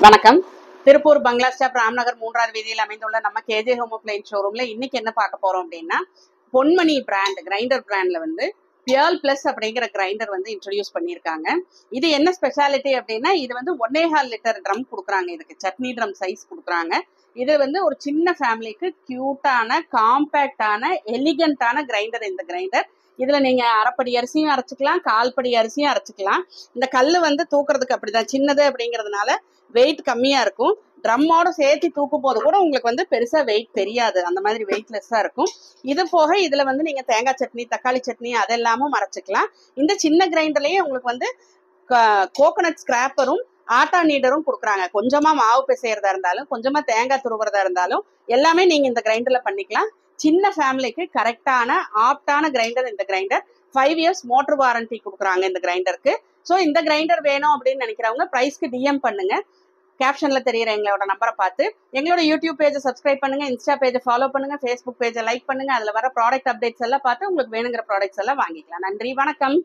வணக்கம். திருப்பூர் பங்களா ஸ்டாப் ராம்நகர் 3வது வீதியில் அமைந்துள்ள நம்ம கேஜே ஹோம் அப்ளையன்ஸ் ஷோரூம்ல இன்னைக்கு என்ன பார்க்க போறோம் அப்படின்னா, பொன்மணி பிராண்ட் கிரைண்டர் பிராண்ட்ல வந்து பியர்ல் பிளஸ் அப்படிங்கிற கிரைண்டர் வந்து இன்ட்ரடியூஸ் பண்ணியிருக்காங்க. இது என்ன ஸ்பெஷாலிட்டி அப்படின்னா, இது வந்து 1.25 லிட்டர் ட்ரம் கொடுக்குறாங்க. இதுக்கு சட்னி ட்ரம் சைஸ் கொடுக்குறாங்க. இது வந்து ஒரு சின்ன ஃபேமிலிக்கு கியூட்டான, காம்பேக்டான, எலிகண்டான கிரைண்டர். இந்த கிரைண்டர் இதுல நீங்க அரைப்படி அரிசியும் அரைச்சிக்கலாம், கால்படி அரிசியும் அரைச்சிக்கலாம். இந்த கல் வந்து தூக்குறதுக்கு அப்படிதான், சின்னது அப்படிங்கிறதுனால வெயிட் கம்மியா இருக்கும். ட்ரம்மோட சேர்த்து தூக்கும் போது கூட உங்களுக்கு வந்து பெருசா வெயிட் தெரியாது, அந்த மாதிரி வெயிட்லெஸ்ஸா இருக்கும். இது போக இதுல வந்து நீங்க தேங்காய் சட்னி, தக்காளி சட்னி அதெல்லாமும் அரைச்சிக்கலாம். இந்த சின்ன கிரைண்டர்லயே உங்களுக்கு வந்து கோகோனட் ஸ்கிராப்பரும் ஆட்டா நீடரும் கொடுக்குறாங்க. கொஞ்சமா மாவு பிசையறதா இருந்தாலும், கொஞ்சமா தேங்காய் துருவுறதா இருந்தாலும் எல்லாமே நீங்க இந்த கிரைண்டர்ல பண்ணிக்கலாம். சின்ன ஃபேமிலிக்கு கரெக்டான ஆப்டான கிரைண்டர் இந்த கிரைண்டர். 5 இயர்ஸ் மோட்டர் வாரண்டி கொடுக்குறாங்க இந்த கிரைண்டருக்கு. ஸோ இந்த கிரைண்டர் வேணும் அப்படின்னு நினைக்கிறவங்க பிரைஸ்க்கு டிஎம் பண்ணுங்க. கேப்ஷன்ல தெரியுற எங்களோட நம்பரை பார்த்து எங்களோட யூடியூப் பேஜை சப்ஸ்கிரைப் பண்ணுங்க, இன்ஸ்டா பேஜை ஃபாலோ பண்ணுங்க, ஃபேஸ்புக் பேஜை லைக் பண்ணுங்க. அதுல வர ப்ராடக்ட் அப்டேட்ஸ் எல்லாம் பார்த்து உங்களுக்கு வேணுங்கிற ப்ராடக்ட்ஸ் எல்லாம் வாங்கிக்கலாம். நன்றி, வணக்கம்.